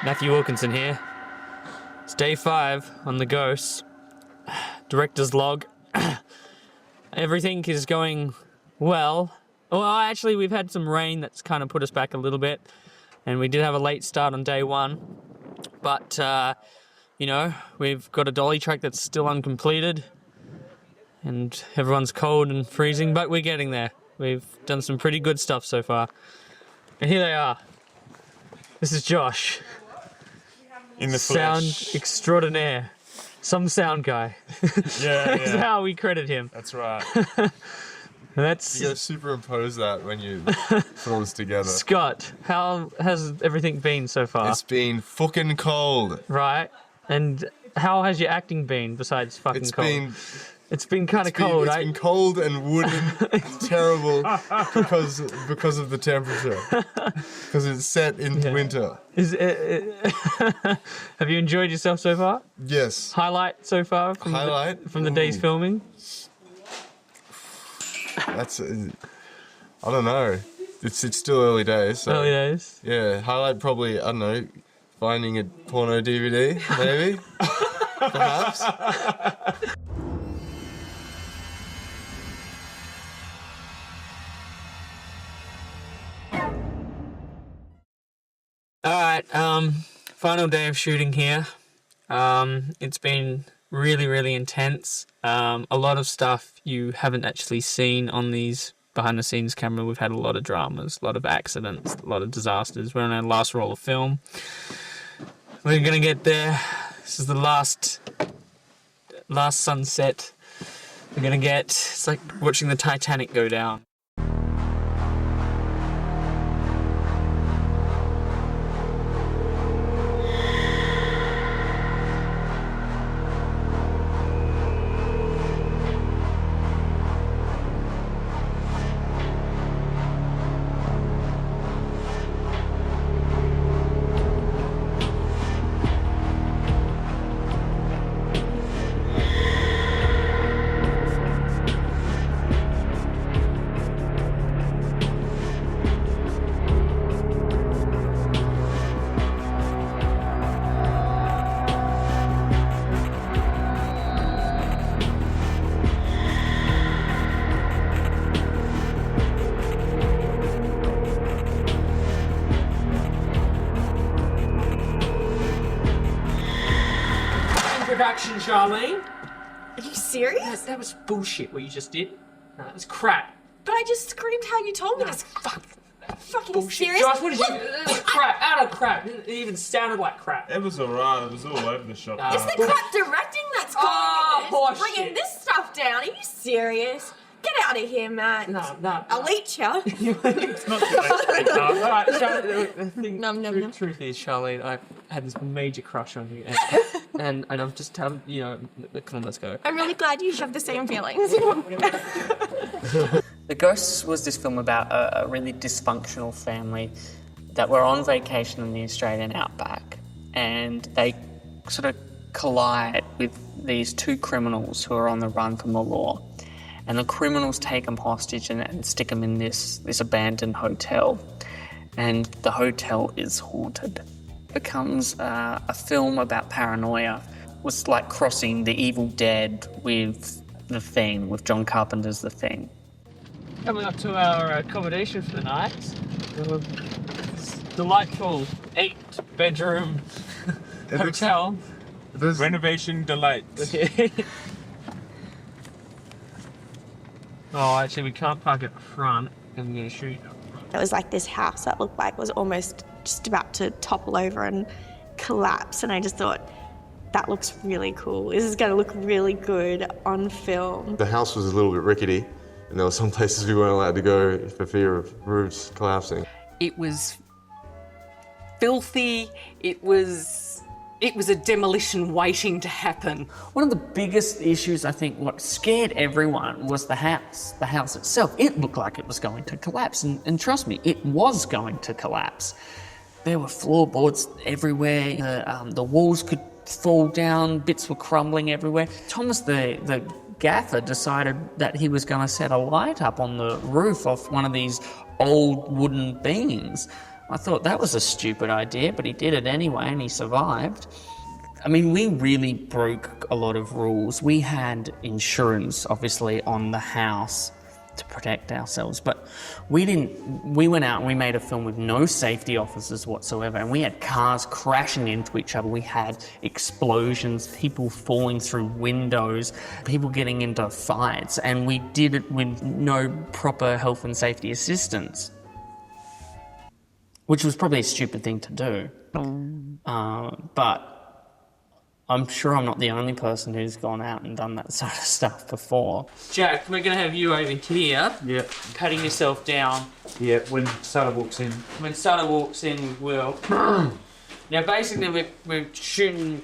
Matthew Wilkinson here. It's day 5 on the Ghosts. Director's log. Everything is going well. Well, actually, we've had some rain that's kind of put us back a little bit, and we did have a late start on day 1. But, you know, we've got a dolly track that's still uncompleted, and everyone's cold and freezing, but we're getting there. We've done some pretty good stuff so far. And here they are. This is Josh. In the sound flesh. extraordinaire. Some sound guy. Yeah, That's how we credit him. That's right. That's You gotta superimpose that when you put all this together. Scott. How has everything been so far? It's been fucking cold. Right. And how has your acting been besides fucking cold? It's been kind of cold. It's been cold and wooden. It's terrible because of the temperature. Because it's set in winter. Have you enjoyed yourself so far? Yes. Highlight so far from the day's filming? That's I don't know. It's still early days. So, Early days. Yeah. Highlight probably, I don't know, finding a porno DVD maybe. Perhaps. Alright, final day of shooting here. It's been really, really intense. A lot of stuff you haven't actually seen on these behind the scenes camera. We've had a lot of dramas, a lot of accidents, a lot of disasters. We're on our last roll of film. We're gonna get there. This is the last sunset. We're gonna get, it's like watching the Titanic go down. Production, Charlene. Are you serious? That was bullshit what you just did. No, that was crap. But I just screamed how you told me to. Fucking Bullshit. serious? Josh, what did you do? That was crap. Out of crap. It even sounded like crap. It was alright. It was all over the shop. It's the crap directing that's going Oh, bringing this stuff down. Are you serious? Get out of here, Matt. No. I'll eat you. It's not the Alright, Charlene, Nom, nom, nom. truth is, Charlene, I've had this major crush on you. And I'm just telling you know, come on, let's go. I'm really glad you have the same feelings. The Ghosts was this film about a really dysfunctional family that were on vacation in the Australian outback, and they sort of collide with these 2 criminals who are on the run from the law. And the criminals take them hostage and stick them in this abandoned hotel. And the hotel is haunted. It becomes a film about paranoia. It was like crossing The Evil Dead with The Thing, with John Carpenter's The Thing. Coming up to our accommodation for the night. It's delightful 8-bedroom hotel. renovation delight. Oh, actually, we can't park at the front. I'm going to shoot. It was like this house that looked like it was almost just about to topple over and collapse, and I just thought, that looks really cool. This is going to look really good on film. The house was a little bit rickety, and there were some places we weren't allowed to go for fear of roofs collapsing. It was filthy. It was a demolition waiting to happen. One of the biggest issues, I think, what scared everyone was the house. The house itself. It looked like it was going to collapse, and trust me, it was going to collapse. There were floorboards everywhere. The walls could fall down. Bits were crumbling everywhere. Thomas, the gaffer, decided that he was going to set a light up on the roof of one of these old wooden beams I thought that was a stupid idea, but he did it anyway and he survived. I mean, we really broke a lot of rules. We had insurance, obviously, on the house to protect ourselves, but we went out and we made a film with no safety officers whatsoever, and we had cars crashing into each other, we had explosions, people falling through windows, people getting into fights, and we did it with no proper health and safety assistance, which was probably a stupid thing to do. But I'm sure I'm not the only person who's gone out and done that sort of stuff before. Jack, we're going to have you over here. Yeah. Patting yourself down. Yeah, when Sarah walks in. When Sutter walks in, we will. Now, basically, we're shooting,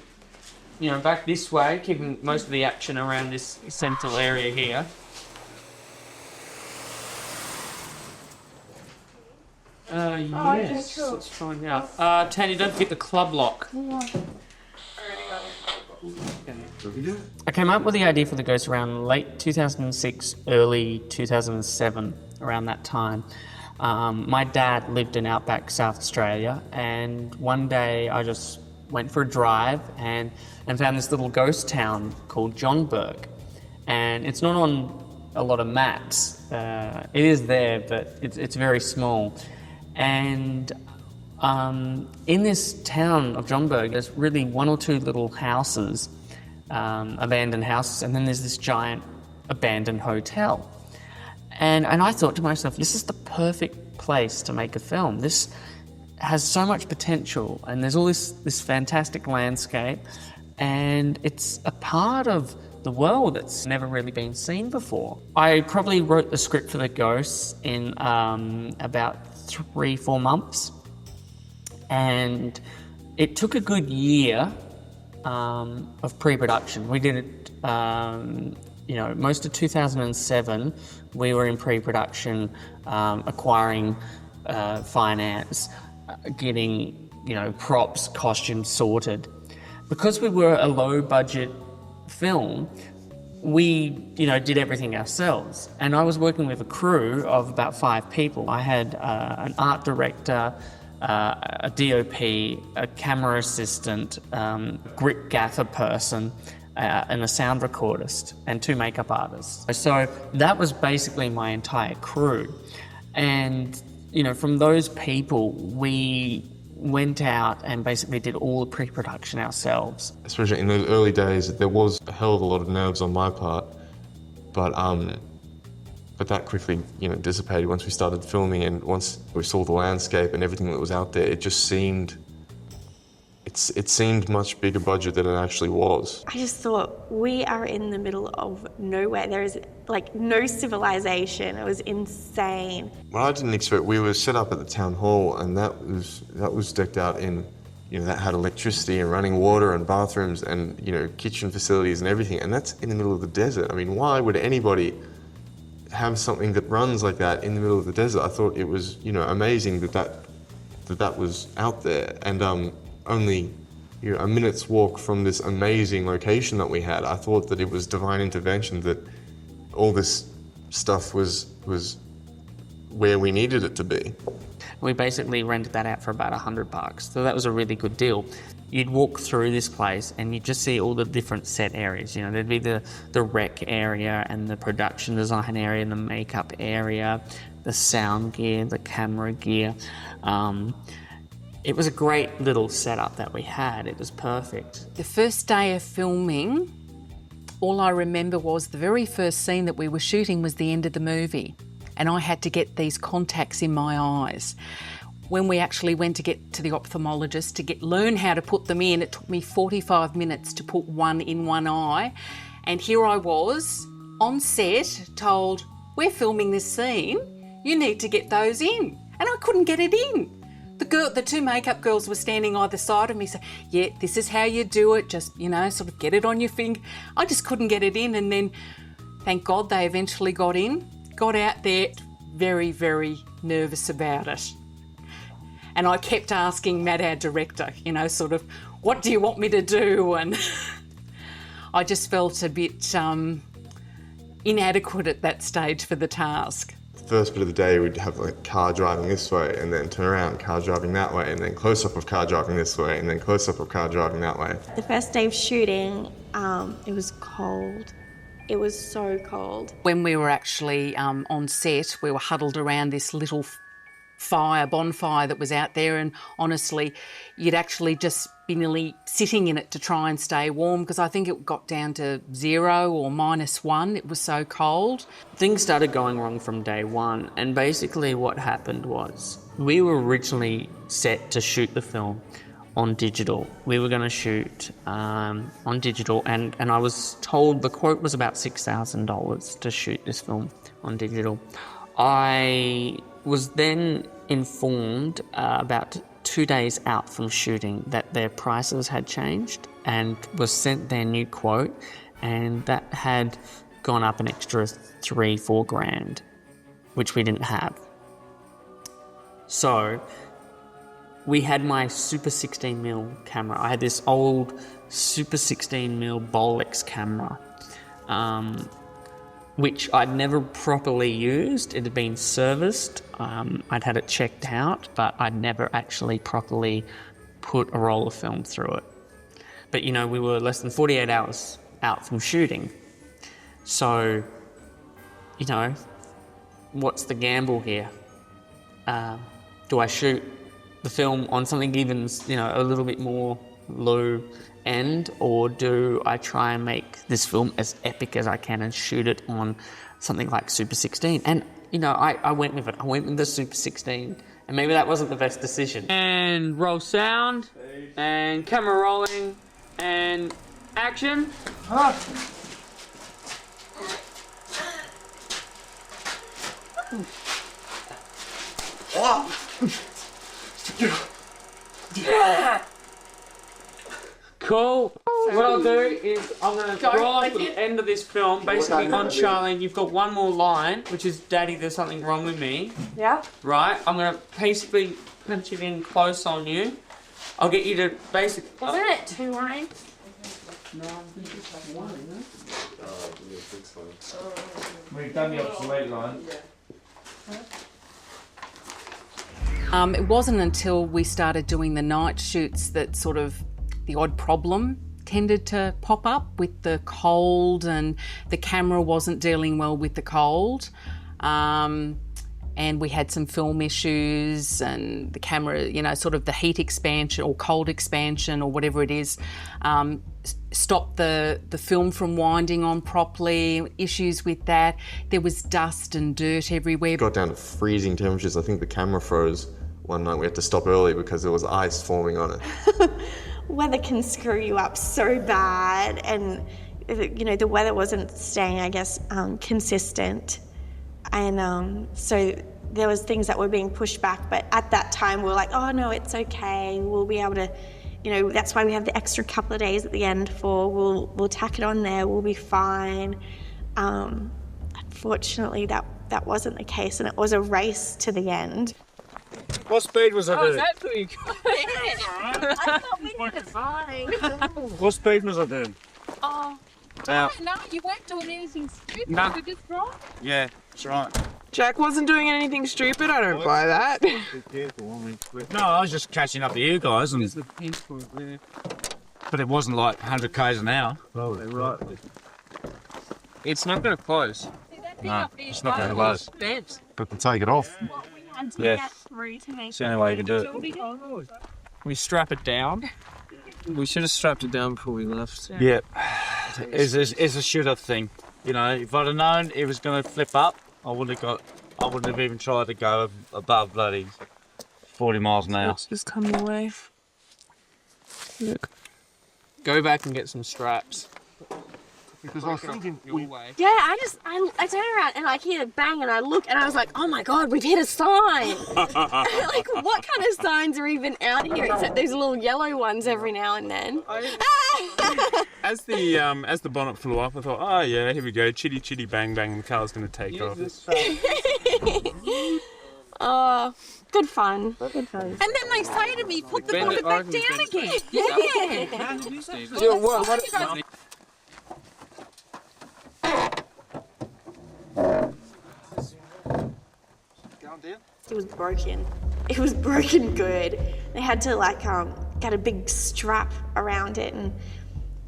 back this way, keeping most of the action around this central area here. Yes, let's find out. Tanya, don't forget the club lock. I came up with the idea for the ghost around late 2006, early 2007, around that time. My dad lived in outback South Australia, and one day I just went for a drive and found this little ghost town called Johnburg. And it's not on a lot of maps. It is there, but it's very small. And in this town of Johnburg, there's really one or two little houses, abandoned houses, and then there's this giant abandoned hotel. And I thought to myself, this is the perfect place to make a film. This has so much potential, and there's all this fantastic landscape, and it's a part of the world that's never really been seen before. I probably wrote the script for the ghosts in about 3-4 months. And it took a good year of pre-production. We did it, most of 2007, we were in pre-production, acquiring finance, getting, props, costumes sorted. Because we were a low-budget film, we, did everything ourselves. And I was working with a crew of about 5 people. I had an art director, a DOP, a camera assistant, grip gaffer person, and a sound recordist, and 2 makeup artists. So that was basically my entire crew. And, from those people, we went out and basically did all the pre-production ourselves. Especially in those early days, there was a hell of a lot of nerves on my part, but that quickly, dissipated once we started filming, and once we saw the landscape and everything that was out there. It just seemed, it seemed much bigger budget than it actually was. I just thought, we are in the middle of nowhere. There is no civilization. It was insane. Well, I didn't expect, we were set up at the town hall, and that was decked out in, that had electricity and running water and bathrooms and, kitchen facilities and everything, and that's in the middle of the desert. I mean, why would anybody have something that runs like that in the middle of the desert? I thought it was, amazing that was out there, and only a minute's walk from this amazing location that we had. I thought that it was divine intervention, that all this stuff was where we needed it to be. We basically rented that out for about $100, so that was a really good deal. You'd walk through this place and you'd just see all the different set areas. There'd be the rec area and the production design area and the makeup area, the sound gear, the camera gear. It was a great little setup that we had. It was perfect. The first day of filming, all I remember was the very first scene that we were shooting was the end of the movie, and I had to get these contacts in my eyes. When we actually went to get to the ophthalmologist to learn how to put them in, it took me 45 minutes to put one in one eye. And here I was on set told, we're filming this scene, you need to get those in. And I couldn't get it in. The 2 makeup girls were standing either side of me saying, yeah, this is how you do it, just, sort of get it on your finger. I just couldn't get it in, and then, thank God, they eventually got out there, very, very nervous about it. And I kept asking Matt, our director, sort of, what do you want me to do? And I just felt a bit inadequate at that stage for the task. First bit of the day, we'd have like car driving this way, and then turn around, car driving that way, and then close up of car driving this way, and then close up of car driving that way. The first day of shooting, it was cold. It was so cold. When we were actually on set, we were huddled around this little bonfire that was out there, and honestly, you'd actually just be nearly sitting in it to try and stay warm, because I think it got down to 0 or -1. It was so cold. Things started going wrong from day one, and basically what happened was we were originally set to shoot the film on digital. We were going to shoot on digital, and I was told the quote was about $6,000 to shoot this film on digital. I was then informed about 2 days out from shooting that their prices had changed, and was sent their new quote, and that had gone up an extra $3-4 grand, which we didn't have. So we had my Super 16mm camera. I had this old Super 16mm Bolex camera, which I'd never properly used. It had been serviced. I'd had it checked out, but I'd never actually properly put a roll of film through it. But you know, we were less than 48 hours out from shooting. So, you know, what's the gamble here? Do I shoot the film on something even, you know, a little bit more low end, or do I try and make this film as epic as I can and shoot it on something like Super 16? And, you know, I went with it. I went with the Super 16, and maybe that wasn't the best decision. And roll sound, and camera rolling, and action. Cool. What I'll do is I'm going to roll up the end of this film, basically on Charlene. You've got one more line, which is, Daddy, there's something wrong with me. Yeah? Right? I'm going to basically punch it in close on you. I'll get you to basically... Wasn't it 2 lines? No, I think it's like 1, isn't it? We've done the obsolete line. It wasn't until we started doing the night shoots that sort of the odd problem tended to pop up with the cold, and the camera wasn't dealing well with the cold. And we had some film issues, and the camera, you know, sort of the heat expansion or cold expansion or whatever it is, stopped the film from winding on properly, issues with that. There was dust and dirt everywhere. Got down to freezing temperatures. I think the camera froze one night. We had to stop early because there was ice forming on it. Weather can screw you up so bad, and you know, the weather wasn't staying, I guess, consistent, and so there was things that were being pushed back, but at that time we were like, oh no, it's okay, we'll be able to, you know, that's why we have the extra couple of days at the end for, we'll tack it on there, we'll be fine. Unfortunately that wasn't the case, and it was a race to the end. What speed was I doing? That's what you I thought we were fine. What speed was I doing? Oh, Now, no, you weren't doing anything stupid. No. You just right. yeah, that's right. Jack wasn't doing anything stupid. I don't buy that. Be careful, no, I was just catching up to you guys, and but it wasn't like 100 k's an hour. Oh, right. It's not going to close. No, it's not going to close. But to take it off. Yeah. It's the only way you can do it. We strap it down. We should have strapped it down before we left. Yeah. It's a should-have thing. You know, if I'd have known it was going to flip up, I wouldn't have even tried to go above bloody 40 miles an hour. It's just coming away. Look. Go back and get some straps. Because I was thinking, Yeah, I turn around and I hear a bang and I look and I was like, oh my God, we've hit a sign. Like, what kind of signs are even out here except those little yellow ones every now and then? As the bonnet flew up, I thought, oh yeah, here we go, chitty chitty bang bang, the car's going to take off. Oh, good fun. Good fun. And then they say to me, put the bonnet back down again. Yeah. It was broken. It was broken good. They had to like get a big strap around it and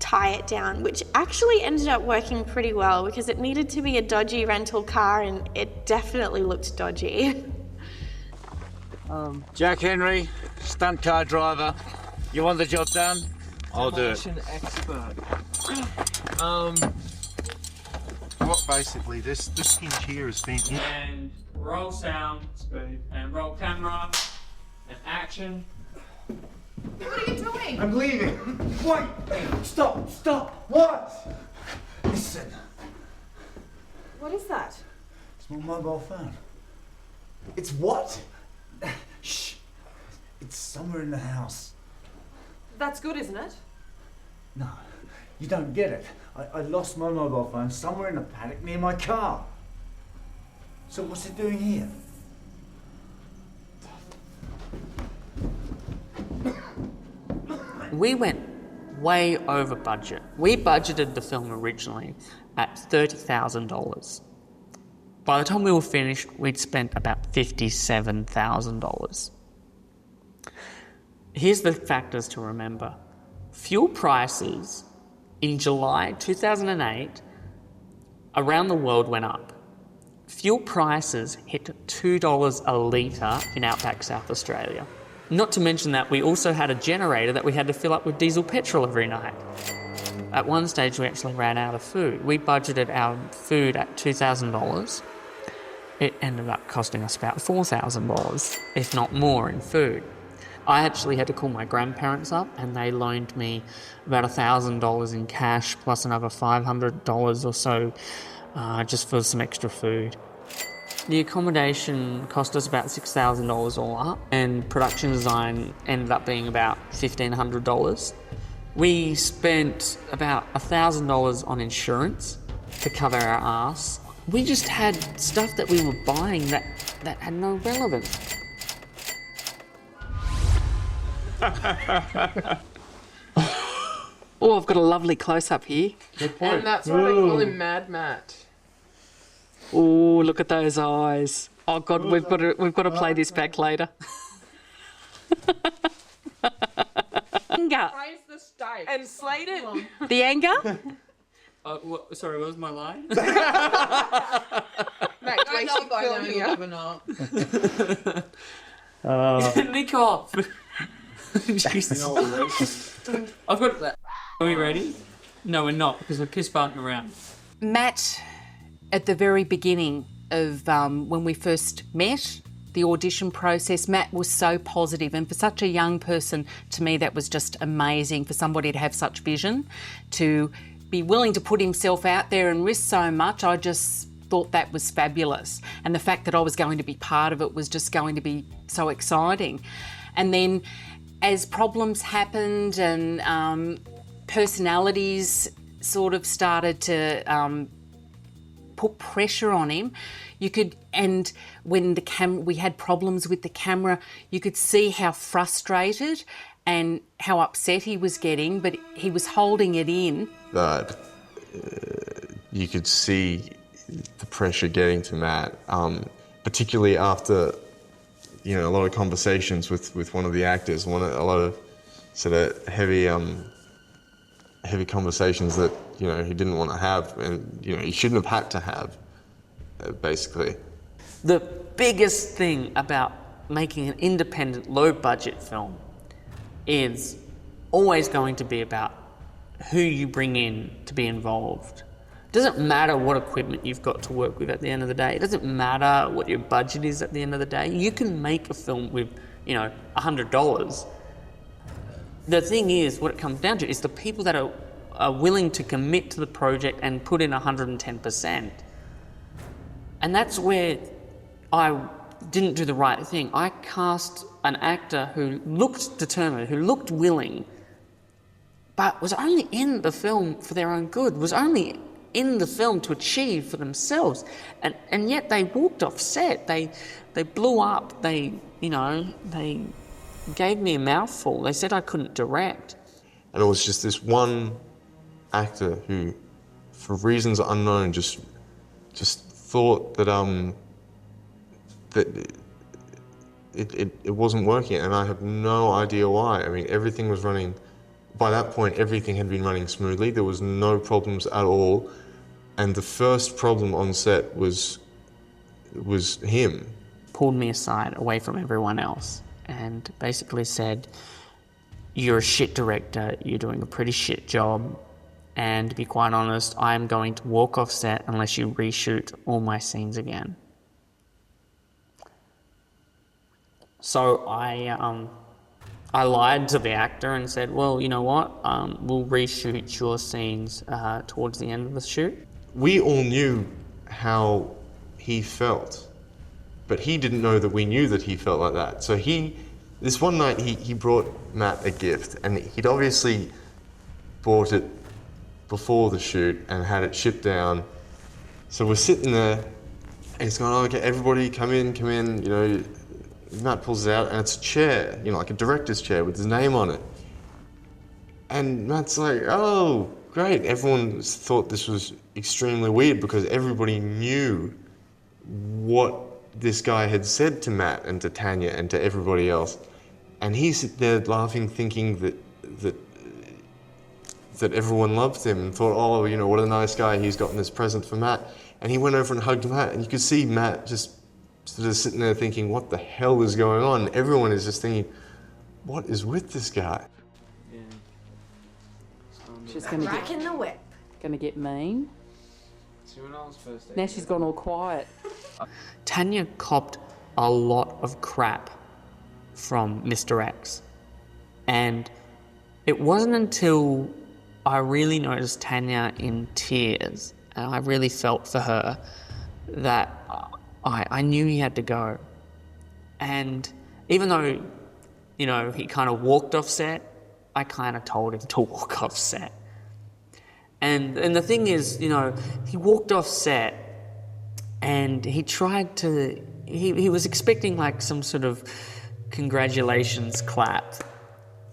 tie it down, which actually ended up working pretty well because it needed to be a dodgy rental car and it definitely looked dodgy. Jack Henry, stunt car driver. You want the job done? I'll do it. Expert. What basically this hinge here has been in. And roll sound, and roll camera, and action. What are you doing? I'm leaving. Wait! Stop! What? Listen. What is that? It's my mobile phone. It's what? Shh. It's somewhere in the house. That's good, isn't it? No, you don't get it. I lost my mobile phone somewhere in the paddock near my car. So what's it doing here? We went way over budget. We budgeted the film originally at $30,000. By the time we were finished, we'd spent about $57,000. Here's the factors to remember. Fuel prices in July 2008 around the world went up. Fuel prices hit $2 a litre in outback South Australia. Not to mention that we also had a generator that we had to fill up with diesel petrol every night. At one stage we actually ran out of food. We budgeted our food at $2,000. It ended up costing us about $4,000, if not more, in food. I actually had to call my grandparents up and they loaned me about $1,000 in cash plus another $500 or so just for some extra food. The accommodation cost us about $6,000 all up and production design ended up being about $1,500. We spent about $1,000 on insurance to cover our ass. We just had stuff that we were buying that had no relevance. Oh, I've got a lovely close-up here. And that's why they call him Mad Matt. Oh, look at those eyes. Oh God, we've got to play this back later. Anger. Praise the state. And slate it. The anger? Sorry, what was my line? Matt, wasting film here. Nick off. Jesus. I've got that. Are we ready? No, we're not because we're piss farting around. Matt, at the very beginning of when we first met, the audition process, Matt was so positive, and for such a young person, to me that was just amazing for somebody to have such vision, to be willing to put himself out there and risk so much. I just thought that was fabulous, and the fact that I was going to be part of it was just going to be so exciting. And then as problems happened and personalities sort of started to put pressure on him, and when we had problems with the camera, you could see how frustrated and how upset he was getting, but he was holding it in. That you could see the pressure getting to Matt, particularly after a lot of conversations with one of the actors, a lot of sort of heavy conversations that he didn't want to have, and he shouldn't have had to have, basically. The biggest thing about making an independent, low-budget film is always going to be about who you bring in to be involved. It doesn't matter what equipment you've got to work with at the end of the day. It doesn't matter what your budget is at the end of the day. You can make a film with, $100. The thing is, what it comes down to is the people that are willing to commit to the project and put in 110%. And that's where I didn't do the right thing. I cast an actor who looked determined, who looked willing, but was only in the film for their own good, was only in the film to achieve for themselves. And yet they walked off set. They blew up. They gave me a mouthful. They said I couldn't direct. And it was just this one actor who, for reasons unknown, just thought that that it wasn't working, and I had no idea why. I mean, everything was running, by that point, everything had been running smoothly. There was no problems at all. And the first problem on set was him. Pulled me aside away from everyone else and basically said, "You're a shit director, you're doing a pretty shit job, and to be quite honest, I am going to walk off set unless you reshoot all my scenes again." So I lied to the actor and said, "Well, you know what, we'll reshoot your scenes towards the end of the shoot." We all knew how he felt, but he didn't know that we knew that he felt like that. So this one night he brought Matt a gift, and he'd obviously bought it before the shoot and had it shipped down. So we're sitting there, and he's going, "Oh, okay, everybody come in, you know." Matt pulls it out, and it's a chair, you know, like a director's chair with his name on it. And Matt's like, "Oh, great." Everyone thought this was extremely weird because everybody knew what this guy had said to Matt and to Tanya and to everybody else. And he's sitting there laughing, thinking that everyone loved him and thought, "Oh, you know, what a nice guy, he's gotten this present for Matt." And he went over and hugged Matt, and you could see Matt just sort of sitting there thinking, what the hell is going on? Everyone is just thinking, what is with this guy? She's going to Cracking the whip. get mean. Now she's gone all quiet. Tanya copped a lot of crap from Mr. X. And it wasn't until I really noticed Tanya in tears, and I really felt for her, that I knew he had to go. And even though, you know, he kind of walked off set, I kind of told him to walk off set. And the thing is, you know, he walked off set and he tried to, he was expecting like some sort of congratulations clap,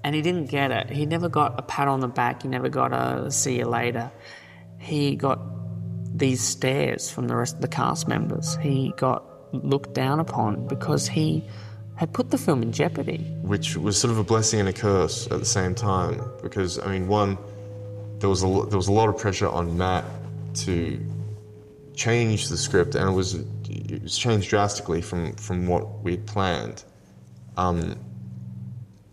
and he didn't get it. He never got a pat on the back, he never got a see you later. He got these stares from the rest of the cast members. He got looked down upon because he had put the film in jeopardy. Which was sort of a blessing and a curse at the same time, because, I mean, one, there was a lot of pressure on Matt to change the script, and it was changed drastically from what we'd planned.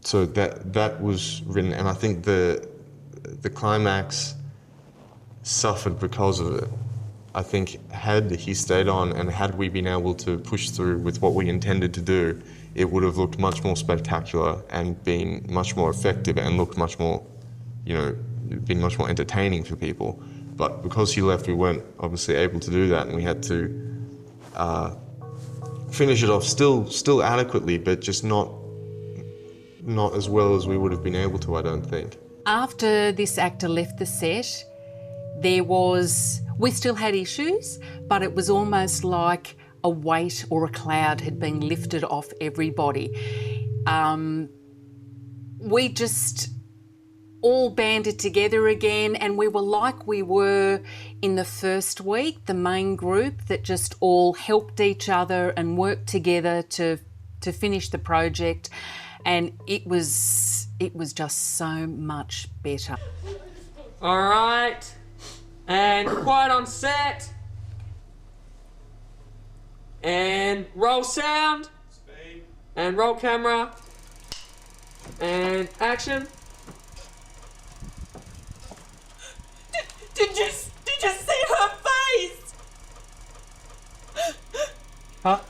So that was written, and I think the climax suffered because of it. I think had he stayed on and had we been able to push through with what we intended to do, it would have looked much more spectacular and been much more effective and looked much more, you know, been much more entertaining for people. But because he left, we weren't obviously able to do that, and we had to finish it off still adequately, but just not as well as we would have been able to, I don't think. After this actor left the set, we still had issues, but it was almost like a weight or a cloud had been lifted off everybody. We just all banded together again, and we were like we were in the first week, the main group that just all helped each other and worked together to finish the project, and it was just so much better. All right, and quiet on set, and roll sound, speed, and roll camera, and action. Did you see her face? Huh?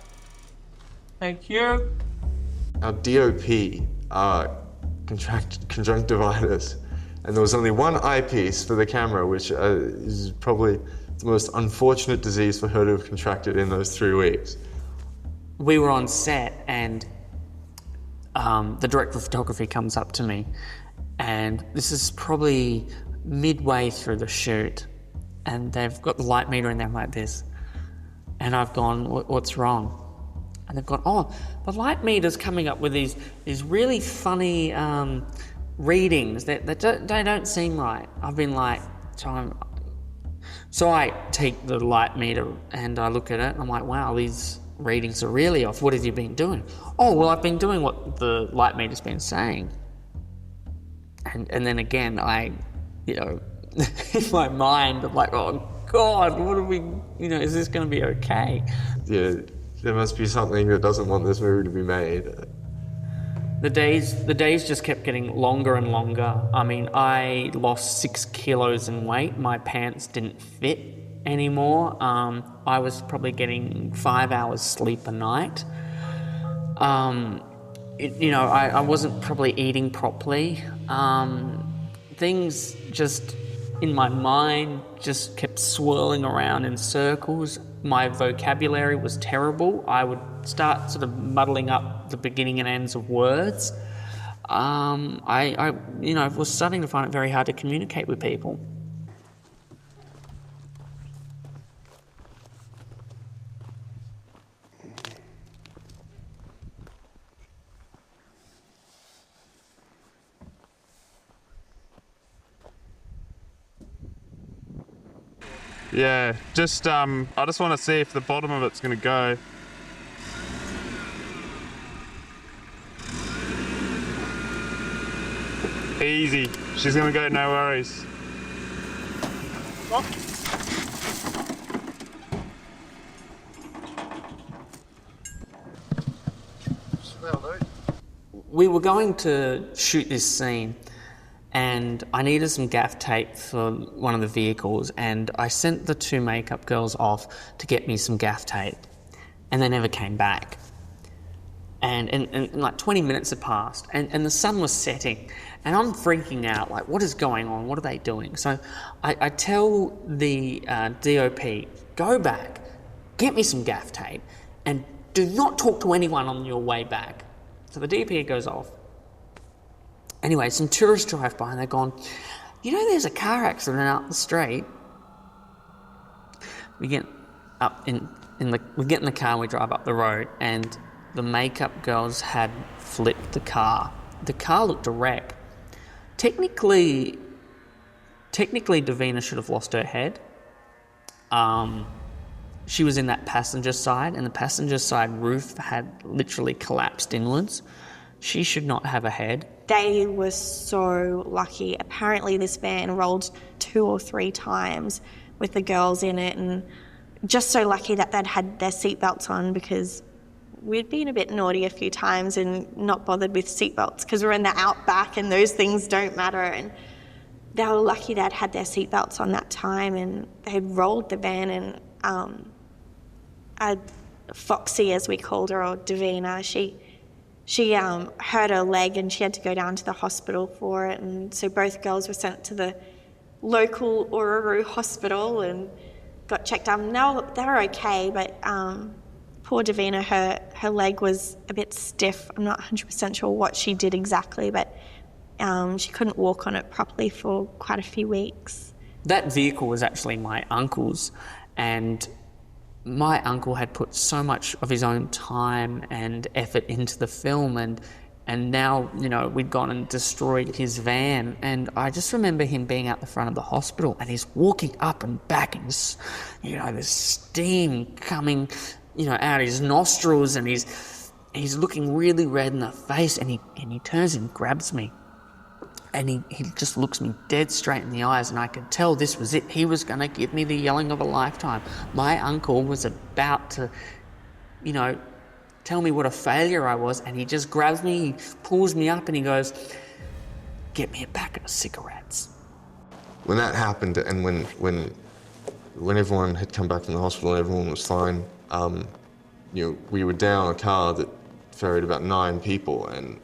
Thank you. Our DOP contracted conjunctivitis, and there was only one eyepiece for the camera, which is probably the most unfortunate disease for her to have contracted in those 3 weeks. We were on set, and the director of photography comes up to me, and this is probably midway through the shoot, and they've got the light meter in there like this, and I've gone, what's wrong? And they've gone, oh, the light meter's coming up with these really funny readings that they don't seem right. I've been like, so I take the light meter and I look at it and I'm like, wow, these readings are really off. What have you been doing? Oh, well, I've been doing what the light meter's been saying. And then again, in my mind, I'm like, oh God, what are we, is this going to be okay? Yeah, there must be something that doesn't want this movie to be made. The days just kept getting longer and longer. I mean, I lost 6 kilos in weight. My pants didn't fit anymore. I was probably getting 5 hours sleep a night. I wasn't probably eating properly. Things just in my mind just kept swirling around in circles. My vocabulary was terrible. I would start sort of muddling up the beginning and ends of words. I was starting to find it very hard to communicate with people. Yeah, I just want to see if the bottom of it's going to go. Easy. She's going to go, no worries. We were going to shoot this scene, and I needed some gaff tape for one of the vehicles, and I sent the 2 makeup girls off to get me some gaff tape, and they never came back. And like 20 minutes had passed, and the sun was setting, and I'm freaking out, like, what is going on? What are they doing? So I tell the DOP, go back, get me some gaff tape, and do not talk to anyone on your way back. So the DP goes off. Anyway, some tourists drive by and they're gone, there's a car accident out the street. We get up we get in the car and we drive up the road, and the makeup girls had flipped the car. The car looked a wreck. Technically, Davina should have lost her head. She was in that passenger side, and the passenger side roof had literally collapsed inwards. She should not have a head. They were so lucky. Apparently this van rolled 2 or 3 times with the girls in it, and just so lucky that they'd had their seatbelts on, because we'd been a bit naughty a few times and not bothered with seatbelts because we're in the outback and those things don't matter. And they were lucky they'd had their seatbelts on that time, and they'd rolled the van, and Foxy, as we called her, or Davina, she hurt her leg and she had to go down to the hospital for it, and so both girls were sent to the local Oruru hospital and got checked out. No, they were okay, but poor Davina, her leg was a bit stiff. I'm not 100% sure what she did exactly, but she couldn't walk on it properly for quite a few weeks. That vehicle was actually my uncle's, and my uncle had put so much of his own time and effort into the film, and now, we'd gone and destroyed his van. And I just remember him being out the front of the hospital, and he's walking up and back, and there's steam coming, out his nostrils, and he's looking really red in the face, and he turns and grabs me. And he just looks me dead straight in the eyes, and I could tell this was it. He was going to give me the yelling of a lifetime. My uncle was about to, tell me what a failure I was, and he just grabs me, he pulls me up, and he goes, "Get me a packet of cigarettes." When that happened, and when everyone had come back from the hospital and everyone was fine, we were down a car that ferried about 9 people, and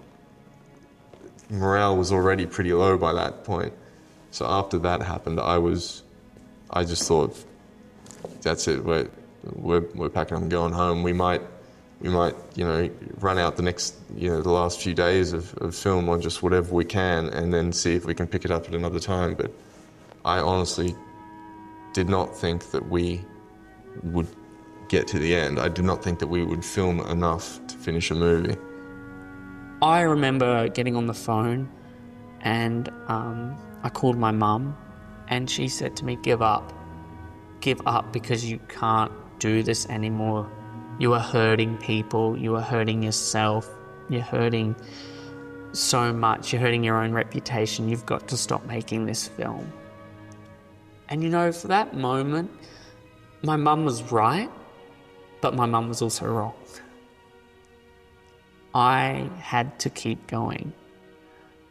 morale was already pretty low by that point. So after that happened, I just thought, that's it. We're packing up and going home. We might run out the next, the last few days of film on just whatever we can, and then see if we can pick it up at another time. But I honestly did not think that we would get to the end. I did not think that we would film enough to finish a movie. I remember getting on the phone, and I called my mum, and she said to me, give up, because you can't do this anymore. You are hurting people, you are hurting yourself, you're hurting so much, you're hurting your own reputation, you've got to stop making this film. And you know, for that moment, my mum was right, but my mum was also wrong. I had to keep going.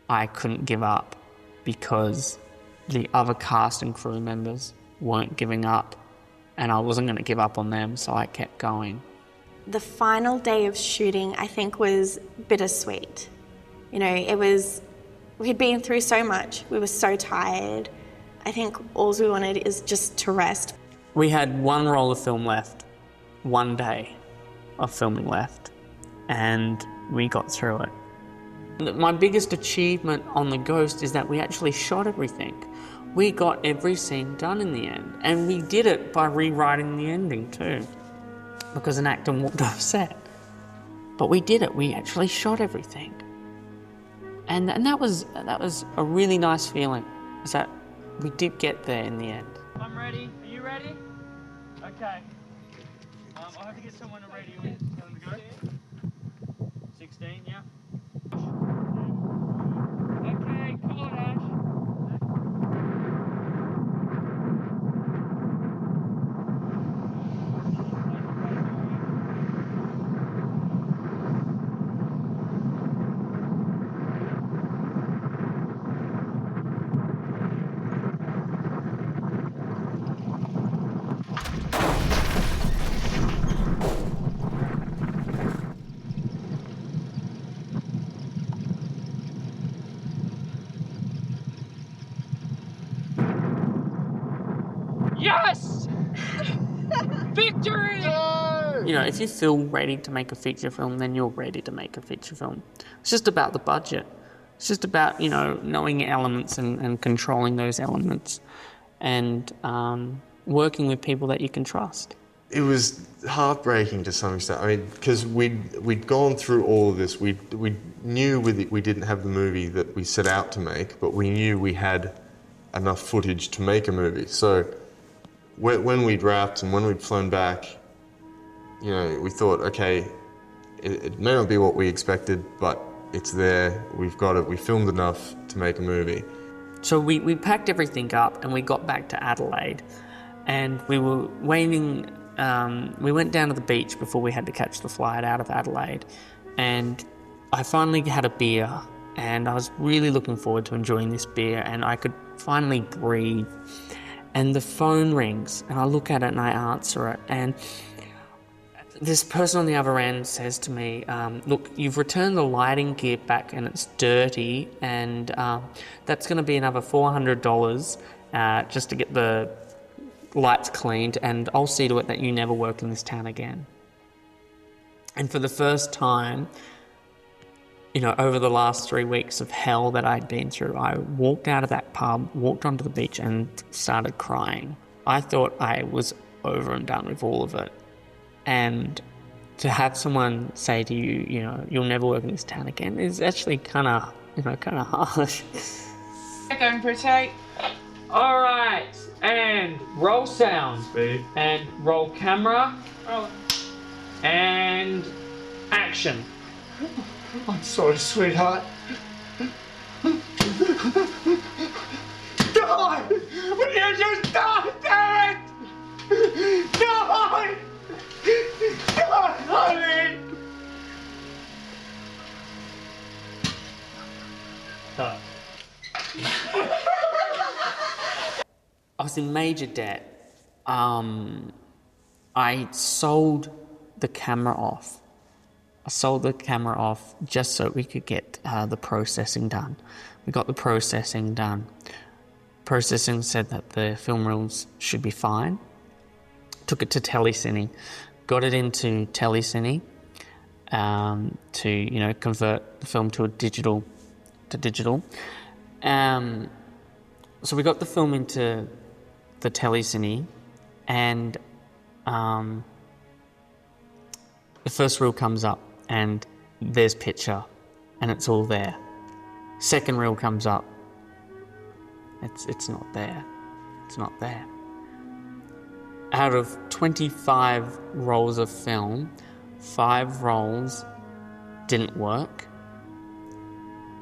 I couldn't give up because the other cast and crew members weren't giving up, and I wasn't going to give up on them, so I kept going. The final day of shooting, I think, was bittersweet. You know, we'd been through so much. We were so tired. I think all we wanted is just to rest. We had one roll of film left, one day of filming left, and we got through it. My biggest achievement on The Ghost is that we actually shot everything. We got every scene done in the end, and we did it by rewriting the ending too, because an actor walked off set. But we did it, we actually shot everything. And that was a really nice feeling, is that we did get there in the end. I'm ready. Are you ready? Okay. I'll have to get someone to radio in. Tell them to go. 16, yeah. Okay, call it, Ash. Yes! Victory! You know, if you feel ready to make a feature film, then you're ready to make a feature film. It's just about the budget. It's just about, you know, knowing elements and controlling those elements and working with people that you can trust. It was heartbreaking to some extent. I mean, because we'd gone through all of this. We knew we didn't have the movie that we set out to make, but we knew we had enough footage to make a movie. So when we'd wrapped and when we'd flown back, you know, we thought, okay, it may not be what we expected, but it's there. We've got it. We filmed enough to make a movie. So we packed everything up and we got back to Adelaide, and we were waiting. We went down to the beach before we had to catch the flight out of Adelaide, and I finally had a beer, and I was really looking forward to enjoying this beer, and I could finally breathe. And the phone rings, and I look at it and I answer it, and this person on the other end says to me, look, you've returned the lighting gear back and it's dirty, and that's going to be another $400 just to get the lights cleaned, and I'll see to it that you never work in this town again. And for the first time, you know, over the last 3 weeks of hell that I'd been through, I walked out of that pub, walked onto the beach and started crying. I thought I was over and done with all of it. And to have someone say to you, you know, you'll never work in this town again is actually kind of, you know, kind of harsh. Going for a take. All right, and roll sound. Speed. And roll camera. Oh. And action. I'm sorry, sweetheart. Die! Will you just die? Damn it! Die! Die, honey! I was in major debt. I sold the camera off. I sold the camera off just so we could get the processing done. We got the processing done. Processing said that the film reels should be fine. Took it to Telecine, got it into Telecine to, you know, convert the film to digital. So we got the film into the Telecine, and the first reel comes up and there's picture and it's all there. Second reel comes up, it's not there. It's not there. Out of 25 rolls of film, 5 rolls didn't work.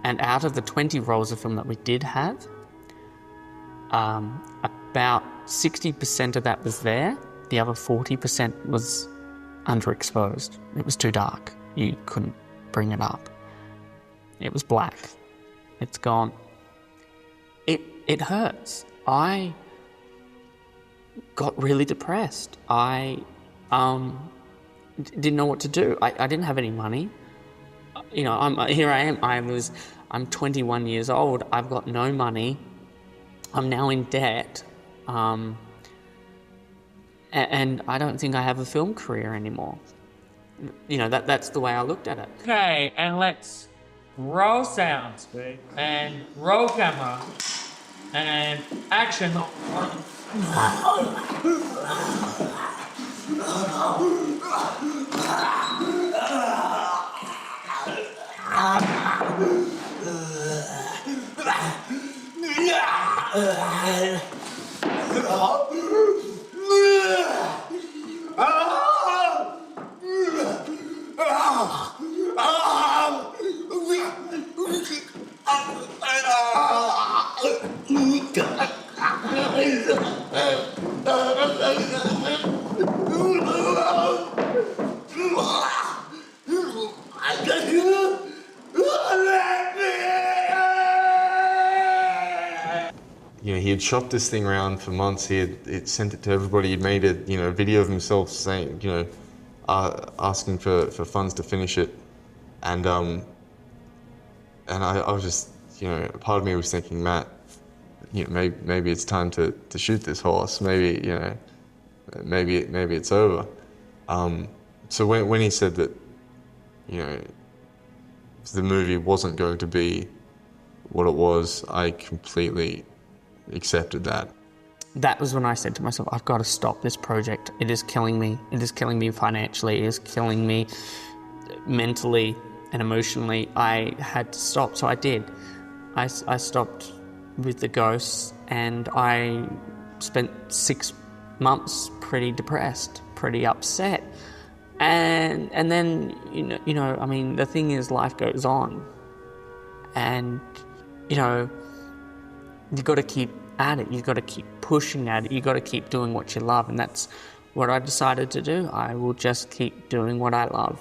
And out of the 20 rolls of film that we did have, about 60% of that was there. The other 40% was underexposed. It was too dark. You couldn't bring it up. It was black. It's gone. It hurts. I got really depressed. I didn't know what to do. I didn't have any money. You know, here I am. I'm 21 years old. I've got no money. I'm now in debt. And I don't think I have a film career anymore. You know, that's the way I looked at it. Okay, and let's roll sound and roll camera and action. You know, he had shopped this thing around for months. He had sent it to everybody. He'd made a video of himself saying, asking for funds to finish it, and I was just, part of me was thinking, Matt, maybe it's time to shoot this horse. Maybe it's over. So when he said that, the movie wasn't going to be what it was, I completely accepted that. That was when I said to myself, I've got to stop this project. It is killing me. It is killing me financially. It is killing me mentally and emotionally. I had to stop, so I did. I stopped with the ghosts, and I spent 6 months pretty depressed, pretty upset. And then, I mean, the thing is, life goes on. And, you've got to keep at it. You've got to keep pushing at it. You've got to keep doing what you love. And that's what I decided to do. I will just keep doing what I love.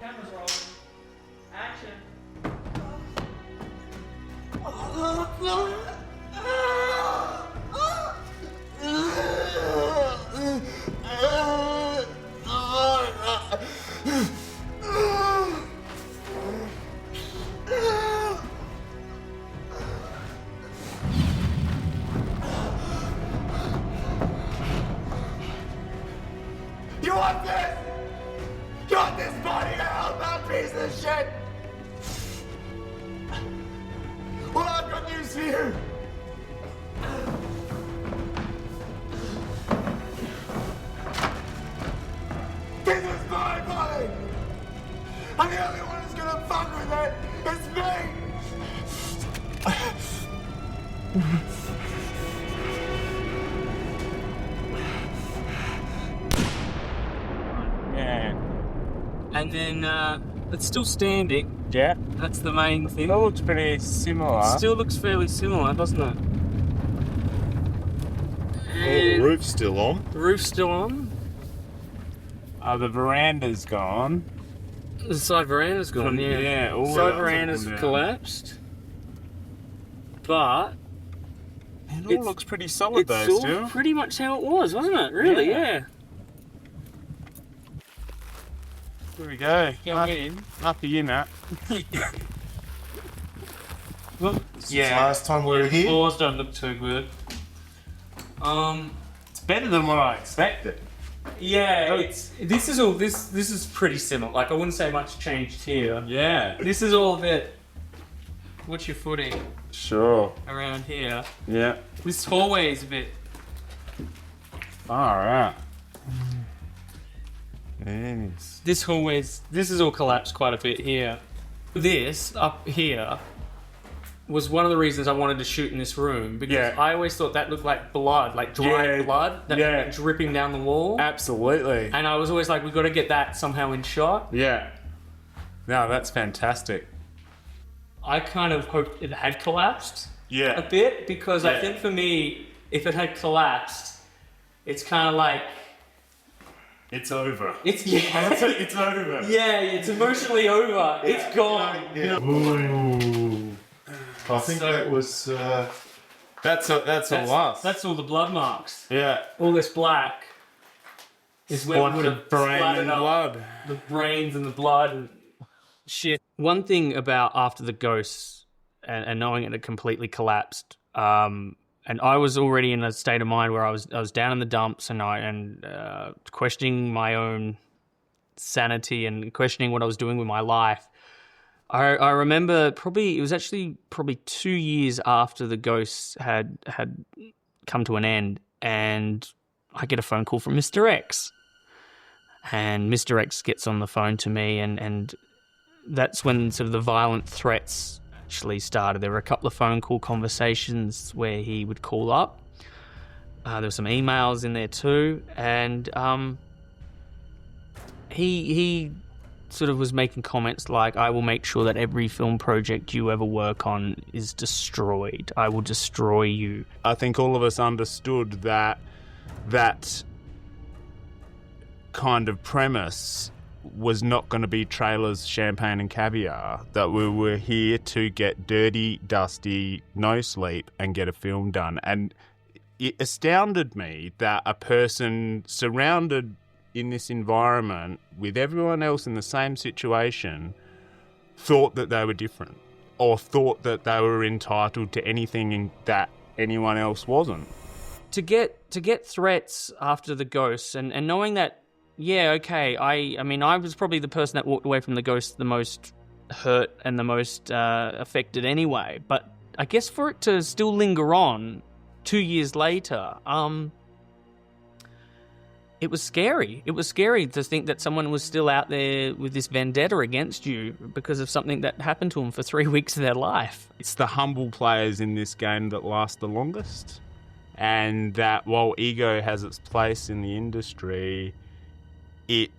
Cameras rolling. Action. You want this? You want this body now, that piece of shit? Well, I've got news for you. This is my body! And the only one who's gonna fuck with it is me! Yeah. And then it's still standing. Yeah. That's the main thing. That looks pretty similar. Still looks fairly similar, doesn't it? The roof's still on. The roof's still on. The veranda's gone. The side veranda's gone, yeah. Yeah, all Side of veranda's them down. collapsed. But It all looks pretty solid it's though all still. pretty much how it was, wasn't it? Really, yeah. Here we go. Go in. After you, Matt. Look, Last time we were here. floors don't look too good. It's better than what I expected. Yeah, this is pretty similar. Like, I wouldn't say much changed here. Yeah. This is all a bit. What's your footing Sure. around here? Yeah. This hallway is a bit. Alright. Yes. This is all collapsed quite a bit here. This up here was one of the reasons I wanted to shoot in this room, because I always thought that looked like blood, like dried blood that dripping down the wall. Absolutely. And I was always like, we've got to get that somehow in shot. Yeah. No, that's fantastic. I kind of hoped it had collapsed Yeah. a bit, because I think for me, if it had collapsed, it's kind of like... It's over. It's It's over. Yeah, it's emotionally over. It's gone. Ooh. I think that was. That's a loss. That's all the blood marks. Yeah. All this black is where we would have brain splattered and up blood. the brains and the blood and shit. One thing about After the Ghosts and knowing it had completely collapsed, and I was already in a state of mind where I was down in the dumps and questioning my own sanity and questioning what I was doing with my life. I remember it was actually probably 2 years after the Ghosts had come to an end, and I get a phone call from Mr. X. And Mr. X gets on the phone to me, and that's when sort of the violent threats actually started. There were a couple of phone call conversations where he would call up. There were some emails in there too, and he sort of was making comments like, I will make sure that every film project you ever work on is destroyed. I will destroy you. I think all of us understood that kind of premise was not going to be trailers, champagne and caviar, that we were here to get dirty, dusty, no sleep and get a film done. And it astounded me that a person surrounded in this environment with everyone else in the same situation thought that they were different, or thought that they were entitled to anything that anyone else wasn't. To get threats after the Ghosts and knowing that, yeah, okay, I mean, I was probably the person that walked away from the Ghosts the most hurt and the most affected anyway, but I guess for it to still linger on 2 years later, it was scary. It was scary to think that someone was still out there with this vendetta against you because of something that happened to them for 3 weeks of their life. It's the humble players in this game that last the longest. And that while ego has its place in the industry, it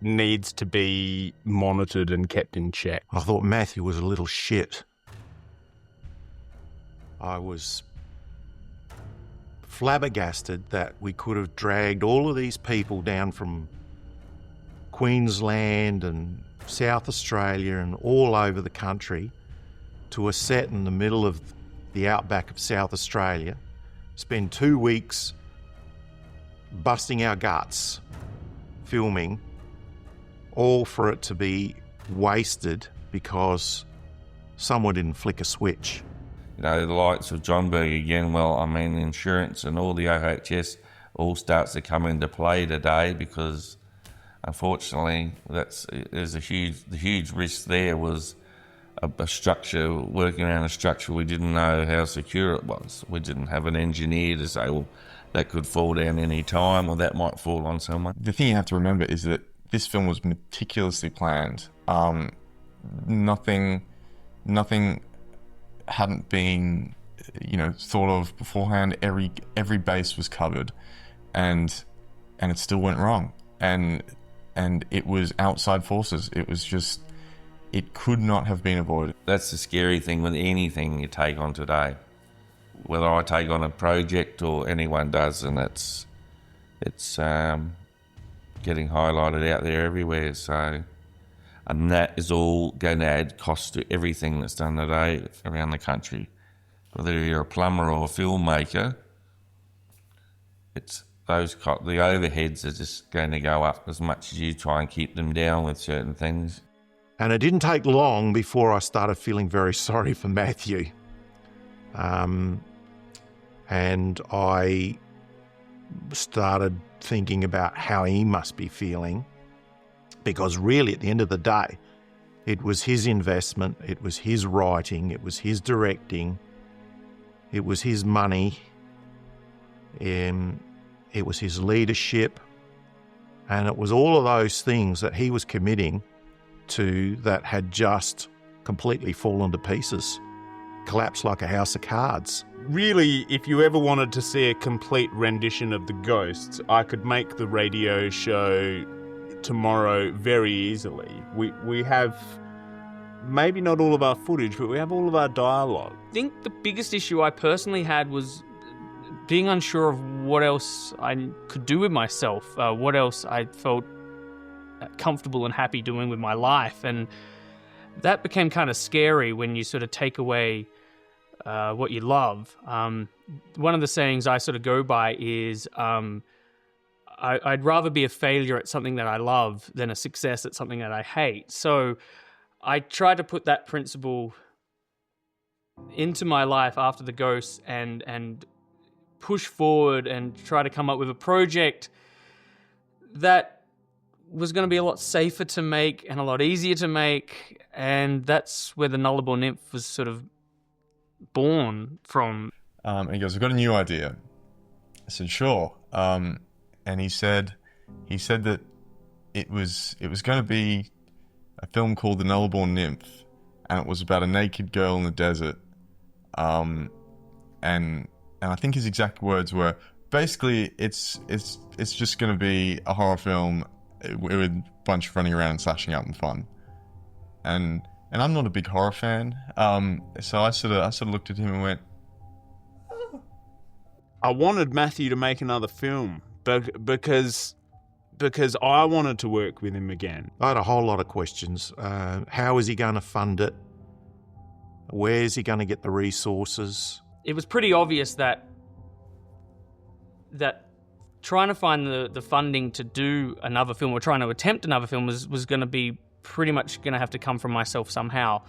needs to be monitored and kept in check. I thought Matthew was a little shit. I was flabbergasted that we could have dragged all of these people down from Queensland and South Australia and all over the country to a set in the middle of the outback of South Australia, spend 2 weeks busting our guts filming, all for it to be wasted because someone didn't flick a switch. You know, the likes of John Berg again, well, I mean, insurance and all the OHS all starts to come into play today because, unfortunately, there's a huge risk there was a structure, working around a structure we didn't know how secure it was. We didn't have an engineer to say, well, that could fall down any time or that might fall on someone. The thing you have to remember is that this film was meticulously planned. Nothing hadn't been, thought of beforehand. Every base was covered, and it still went wrong. And it was outside forces. It was just, it could not have been avoided. That's the scary thing with anything you take on today. Whether I take on a project or anyone does, and it's getting highlighted out there everywhere. So, and that is all going to add cost to everything that's done today around the country. Whether you're a plumber or a filmmaker, it's the overheads are just going to go up as much as you try and keep them down with certain things. And it didn't take long before I started feeling very sorry for Matthew. And I started thinking about how he must be feeling, because really at the end of the day, it was his investment, it was his writing, it was his directing, it was his money, it was his leadership, and it was all of those things that he was committing to that had just completely fallen to pieces. collapsed like a house of cards. Really, if you ever wanted to see a complete rendition of the ghosts, I could make the radio show tomorrow very easily. We have maybe not all of our footage, but we have all of our dialogue. I think the biggest issue I personally had was being unsure of what else I could do with myself, what else I felt comfortable and happy doing with my life. And that became kind of scary when you sort of take away what you love. One of the sayings I sort of go by is I'd rather be a failure at something that I love than a success at something that I hate. So I tried to put that principle into my life after the ghosts and push forward and try to come up with a project that was going to be a lot safer to make and a lot easier to make. And that's where the Nullarbor Nymph was sort of born from. And he goes, I've got a new idea. I said, sure. And he said that it was going to be a film called The Nullarbor Nymph, and it was about a naked girl in the desert. And I think his exact words were, basically, it's just going to be a horror film with a bunch of running around and slashing up and fun. And I'm not a big horror fan, so I sort of looked at him and went, I wanted Matthew to make another film, because I wanted to work with him again. I had a whole lot of questions. How is he going to fund it? Where's he going to get the resources? It was pretty obvious that trying to find the funding to do another film or trying to attempt another film was going to be pretty much going to have to come from myself somehow.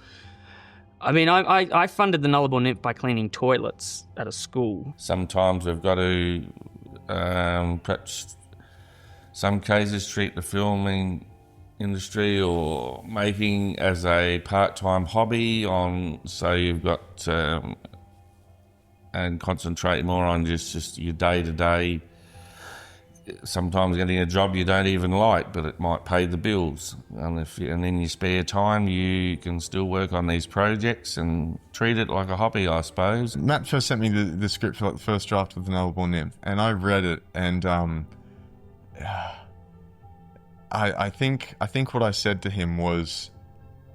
I mean, I funded the Nullarbor Nymph by cleaning toilets at a school. Sometimes we've got to perhaps some cases treat the filming industry or making as a part-time hobby so you've got and concentrate more on just your day-to-day. Sometimes getting a job you don't even like, but it might pay the bills. And in your spare time, you can still work on these projects and treat it like a hobby, I suppose. Matt first sent me the script for like the first draft of The Nullarbor Nymph, and I read it, and I think what I said to him was,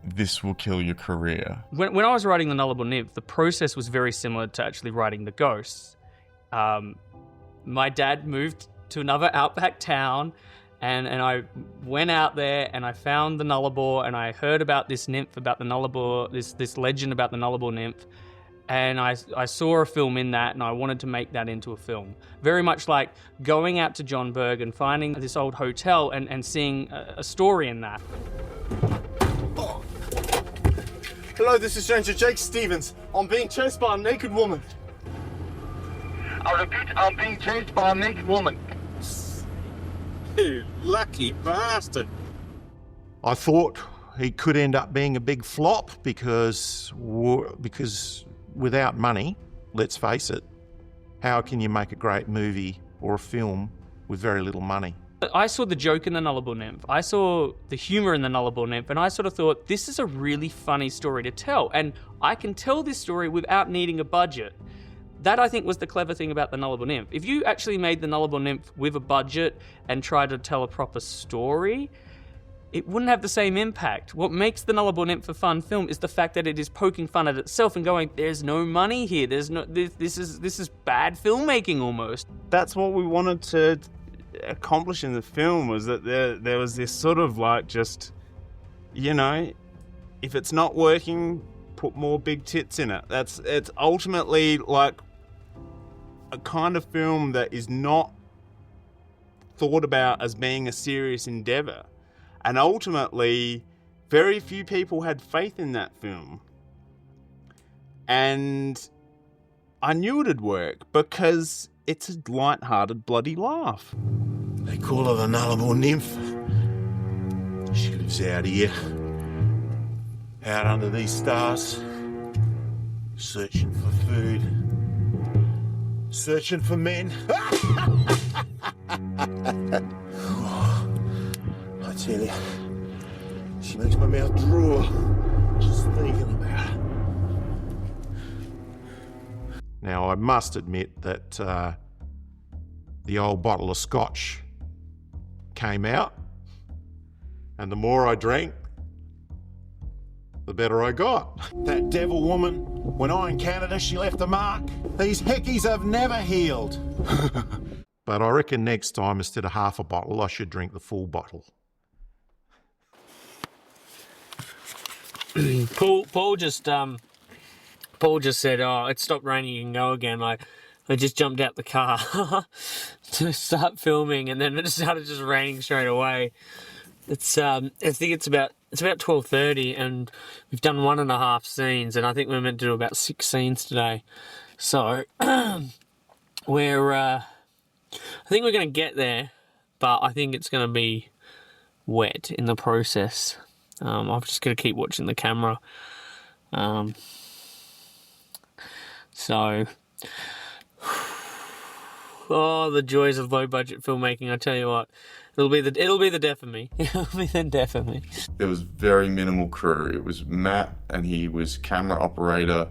this will kill your career. When I was writing the Nullarbor Nymph, the process was very similar to actually writing the ghosts. My dad moved to another outback town, and I went out there and I found the Nullarbor, and I heard about this nymph, about the Nullarbor, this legend about the Nullarbor Nymph, and I saw a film in that, and I wanted to make that into a film. Very much like going out to Johnburg and finding this old hotel and seeing a story in that. Oh. Hello, this is Stranger Jake Stevens. I'm being chased by a naked woman. I repeat, I'm being chased by a naked woman. You lucky bastard. I thought he could end up being a big flop because without money, let's face it, how can you make a great movie or a film with very little money? I saw the joke in the Nullarbor Nymph. I saw the humour in the Nullarbor Nymph, and I sort of thought, this is a really funny story to tell, and I can tell this story without needing a budget. That, I think, was the clever thing about the Nullarbor Nymph. If you actually made the Nullarbor Nymph with a budget and tried to tell a proper story, it wouldn't have the same impact. What makes the Nullarbor Nymph a fun film is the fact that it is poking fun at itself and going, there's no money here. There's no this is bad filmmaking almost. That's what we wanted to accomplish in the film, was that there was this sort of like, just, you know, if it's not working, put more big tits in it. It's ultimately like a kind of film that is not thought about as being a serious endeavour. And ultimately, very few people had faith in that film. And I knew it'd work because it's a light-hearted bloody laugh. They call her the Nullarbor Nymph. She lives out here, out under these stars, searching for food, searching for men. I tell you, she makes my mouth drool just thinking about her. Now, I must admit that the old bottle of scotch came out, and the more I drank, the better I got. That devil woman, when I encountered her, she left a mark. These hickeys have never healed. But I reckon next time, instead of half a bottle, I should drink the full bottle. Paul just said, "Oh, it stopped raining, you can go again." I just jumped out the car to start filming, and then it started just raining straight away. I think it's about 12:30, and we've done 1.5 scenes, and I think we're meant to do about 6 scenes today. So I think we're going to get there, but I think it's going to be wet in the process. I'm just going to keep watching the camera. The joys of low budget filmmaking, I tell you what. It'll be the death of me. It'll be the death of me. There was very minimal crew. It was Matt, and he was camera operator.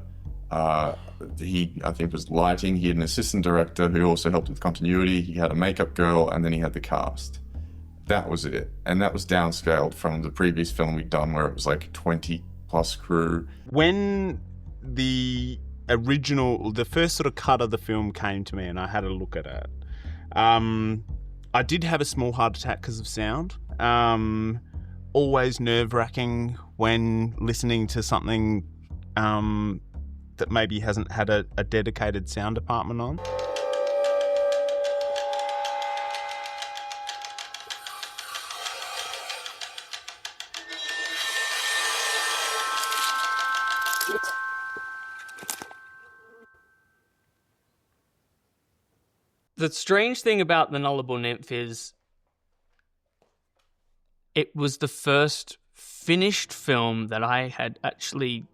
He, I think, was lighting. He had an assistant director who also helped with continuity. He had a makeup girl, and then he had the cast. That was it. And that was downscaled from the previous film we'd done where it was like 20 plus crew. When the first sort of cut of the film came to me and I had a look at it, I did have a small heart attack because of sound. Always nerve-wracking when listening to something that maybe hasn't had a dedicated sound department on. The strange thing about The Nullable Nymph is it was the first finished film that I had actually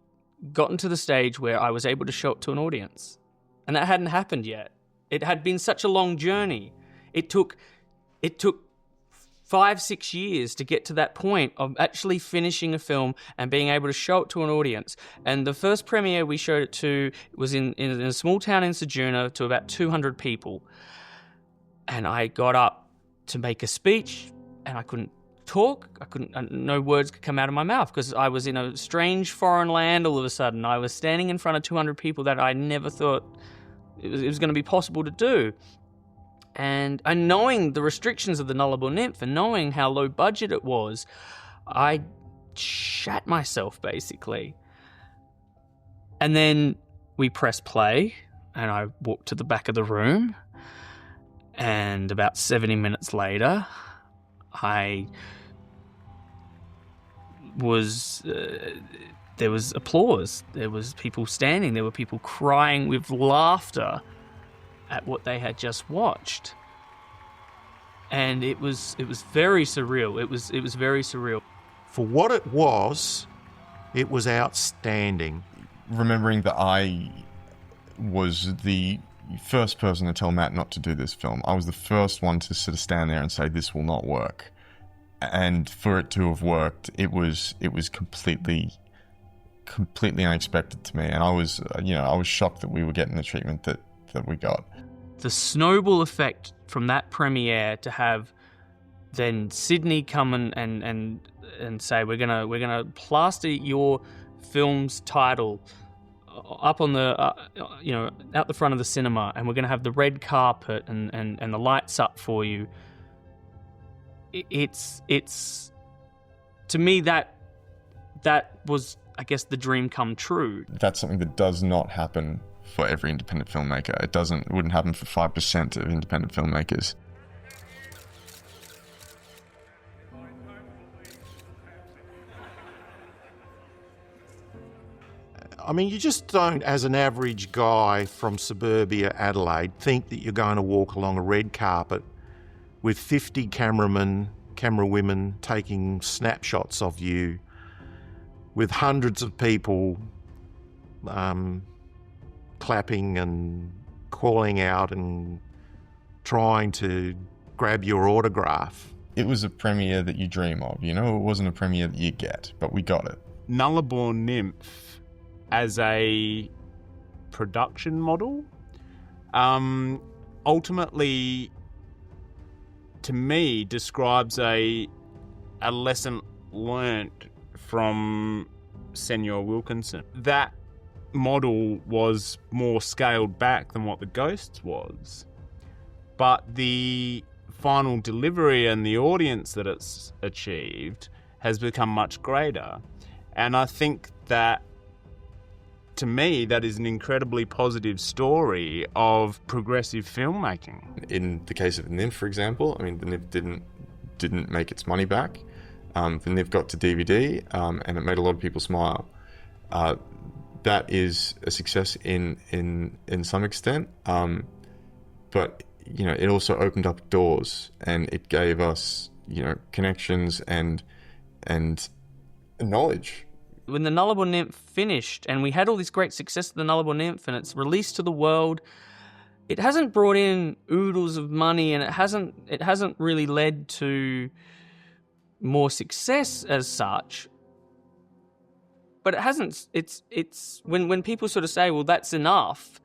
gotten to the stage where I was able to show it to an audience. And that hadn't happened yet. It had been such a long journey. It took 5-6 years to get to that point of actually finishing a film and being able to show it to an audience. And the first premiere we showed it to was in a small town in Ceduna to about 200 people. And I got up to make a speech and I couldn't talk. No words could come out of my mouth because I was in a strange foreign land all of a sudden. I was standing in front of 200 people that I never thought it was going to be possible to do. And knowing the restrictions of The Nullable Nymph and knowing how low budget it was, I shat myself, basically. And then we pressed play, and I walked to the back of the room, and about 70 minutes later, there was applause. There was people standing. There were people crying with laughter at what they had just watched, and it was very surreal. It was very surreal. For what it was outstanding. Remembering that I was the first person to tell Matt not to do this film. I was the first one to sort of stand there and say this will not work, and for it to have worked, it was completely unexpected to me, and I was shocked that we were getting the treatment that we got. The snowball effect from that premiere to have then Sydney come and say we're gonna plaster your film's title up on the out the front of the cinema, and we're gonna have the red carpet and the lights up for you. It's to me that was, I guess, the dream come true. That's something that does not happen for every independent filmmaker. It wouldn't happen for 5% of independent filmmakers. I mean, you just don't, as an average guy from suburbia Adelaide, think that you're going to walk along a red carpet with 50 cameramen, camera women taking snapshots of you, with hundreds of people clapping and calling out and trying to grab your autograph. It was a premiere that you dream of, It wasn't a premiere that you get, but we got it. Nullable Nymph as a production model. Ultimately, to me, describes a lesson learnt from Senor Wilkinson. That model was more scaled back than what the Ghosts was, but the final delivery and the audience that it's achieved has become much greater. And I think that, to me, that is an incredibly positive story of progressive filmmaking. In the case of the Nymph, for example, I mean, the Nymph didn't make its money back. The Nymph got to DVD, and it made a lot of people smile. That is a success in some extent, but it also opened up doors, and it gave us connections and knowledge. When the Nullable Nymph finished, and we had all this great success of the Nullable Nymph, and it's released to the world, it hasn't brought in oodles of money, and it hasn't really led to more success as such. But it hasn't. It's when people sort of say, well, that's enough,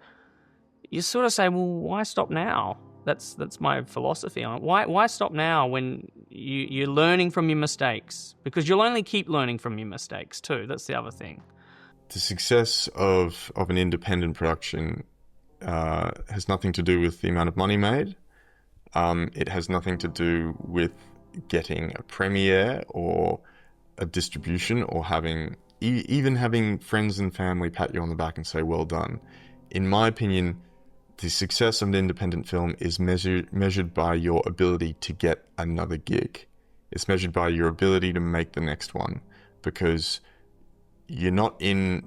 you sort of say, well, why stop now? That's my philosophy on it. Why stop now when you're learning from your mistakes? Because you'll only keep learning from your mistakes too. That's the other thing. The success of an independent production has nothing to do with the amount of money made. It has nothing to do with getting a premiere or a distribution or even having friends and family pat you on the back and say, well done. In my opinion, the success of an independent film is measured by your ability to get another gig. It's measured by your ability to make the next one, because you're not in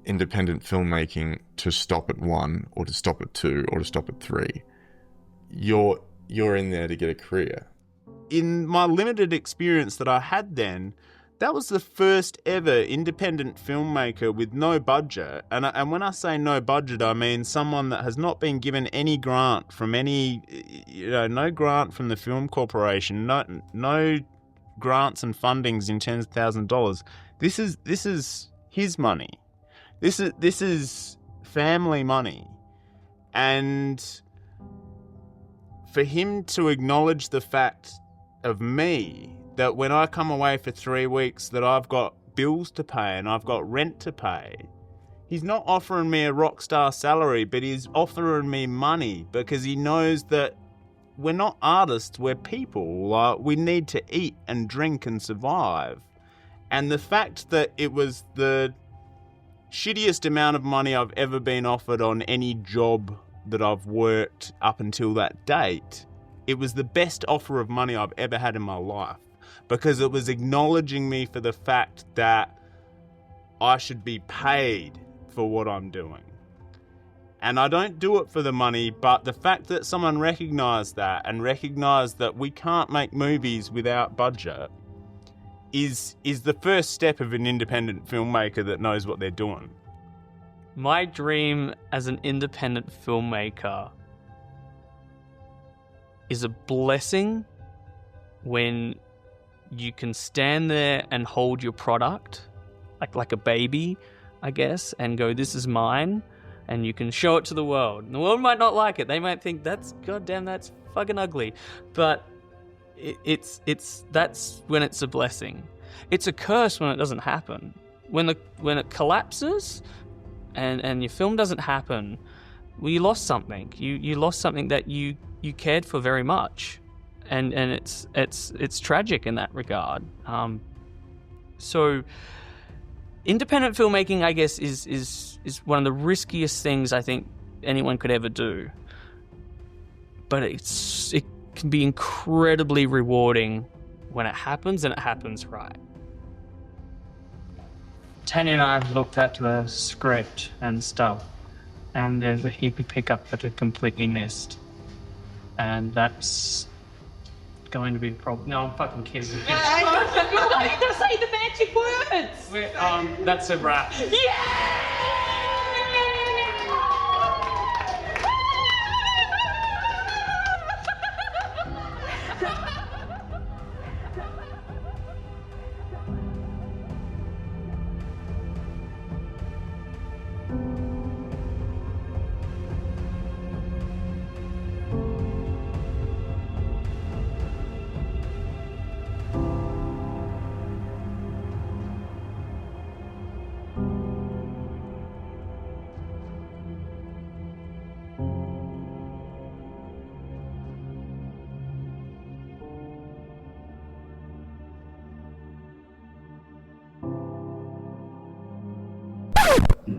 independent filmmaking to stop at 1 or to stop at 2 or to stop at 3. You're in there to get a career. In my limited experience that I had then, that was the first ever independent filmmaker with no budget. And when I say no budget, I mean someone that has not been given any grant from no grant from the Film Corporation, no grants and fundings in tens of thousands of dollars. This is his money. This is family money. And for him to acknowledge the fact of me, that when I come away for 3 weeks that I've got bills to pay and I've got rent to pay, he's not offering me a rock star salary, but he's offering me money because he knows that we're not artists, we're people. We need to eat and drink and survive. And the fact that it was the shittiest amount of money I've ever been offered on any job that I've worked up until that date, it was the best offer of money I've ever had in my life, because it was acknowledging me for the fact that I should be paid for what I'm doing. And I don't do it for the money, but the fact that someone recognised that and recognised that we can't make movies without budget is the first step of an independent filmmaker that knows what they're doing. My dream as an independent filmmaker is a blessing when you can stand there and hold your product like a baby, I guess, and go, this is mine, and you can show it to the world. And the world might not like it. They might think, that's fucking ugly. But that's when it's a blessing. It's a curse when it doesn't happen. When it collapses and your film doesn't happen, well, you lost something. You lost something that you cared for very much. And it's tragic in that regard. So independent filmmaking, I guess, is one of the riskiest things I think anyone could ever do. But it can be incredibly rewarding when it happens, and it happens right. Tanya and I have looked at the script and stuff, and there's a heap of pickup that are completely missed. And that's going to be a problem. No, I'm fucking kidding. I need to say the magic words! That's a wrap. Yeah!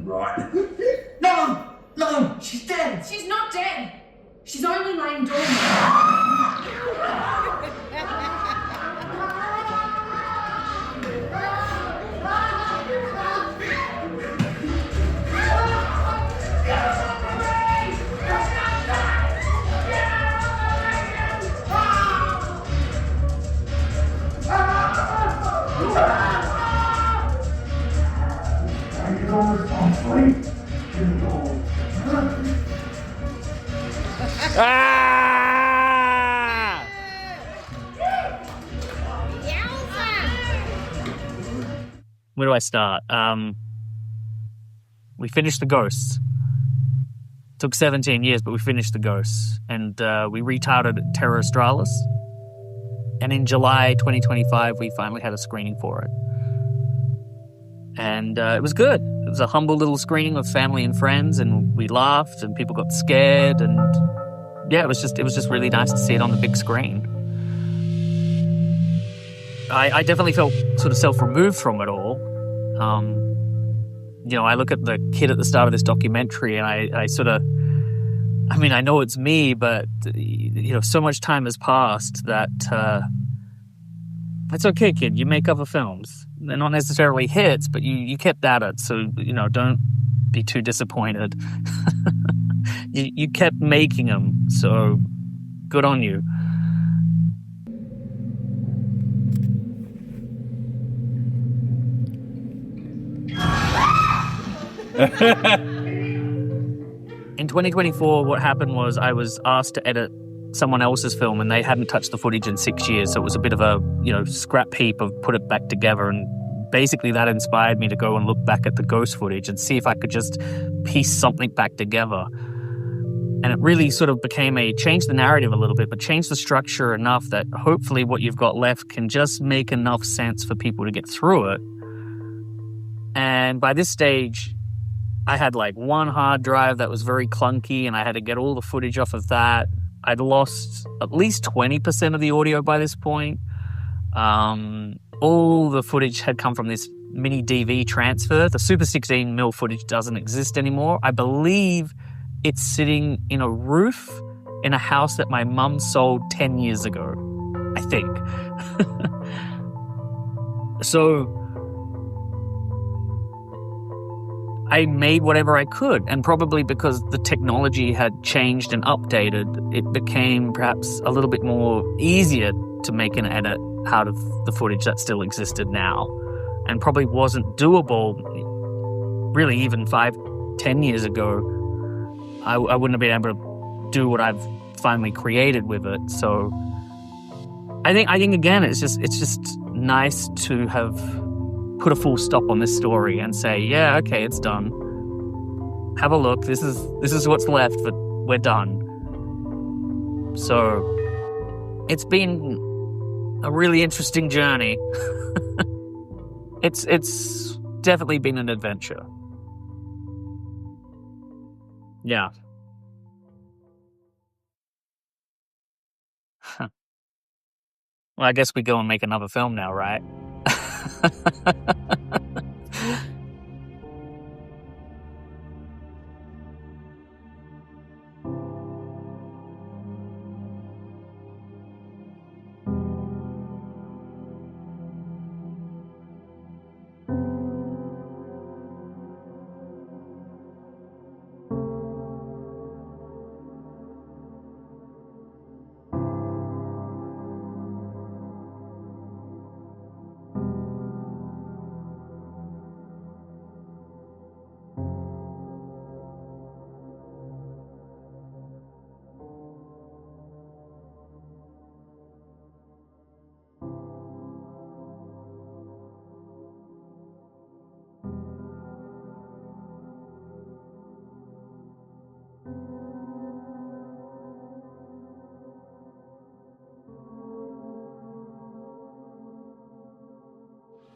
right. No! No! She's dead! She's not dead. She's only laying dormant. Ah! Where do I start? We finished the Ghosts. Took 17 years, but we finished the Ghosts, and we retitled it Terror Australis. And in July 2025, we finally had a screening for it, and it was good. It was a humble little screening with family and friends, and we laughed, and people got scared, and yeah, it was just really nice to see it on the big screen. I definitely felt sort of self-removed from it all. You know, I look at the kid at the start of this documentary, and I sort of, I mean, I know it's me, but you know, so much time has passed that it's okay, kid. You make other films. They're not necessarily hits, but you kept at it. So, you know, don't be too disappointed. you kept making them, so good on you. In 2024, what happened was I was asked to edit someone else's film, and they hadn't touched the footage in 6 years, so it was a bit of a, you know, scrap heap of put it back together, and basically that inspired me to go and look back at the ghost footage and see if I could just piece something back together. And it really sort of changed the narrative a little bit, but changed the structure enough that hopefully what you've got left can just make enough sense for people to get through it. And by this stage, I had like one hard drive that was very clunky, and I had to get all the footage off of that. I'd lost at least 20% of the audio by this point. All the footage had come from this mini DV transfer. The Super 16mm footage doesn't exist anymore. I believe it's sitting in a roof in a house that my mum sold 10 years ago, I think. So I made whatever I could, and probably because the technology had changed and updated, it became perhaps a little bit more easier to make an edit out of the footage that still existed now, and probably wasn't doable really even 5-10 years ago. I wouldn't have been able to do what I've finally created with it. So I think again, it's just nice to have put a full stop on this story and say, yeah, okay, it's done. Have a look. This is what's left, but we're done. So it's been a really interesting journey. It's definitely been an adventure. Yeah. Well, I guess we go and make another film now, right?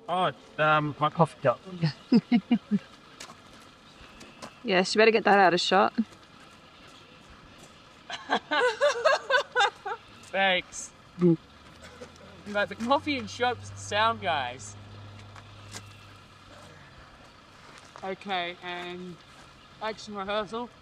Oh, my coffee cup. Yes, you better get that out of shot. Thanks. Like the coffee and shot sound guys. Okay, and action rehearsal.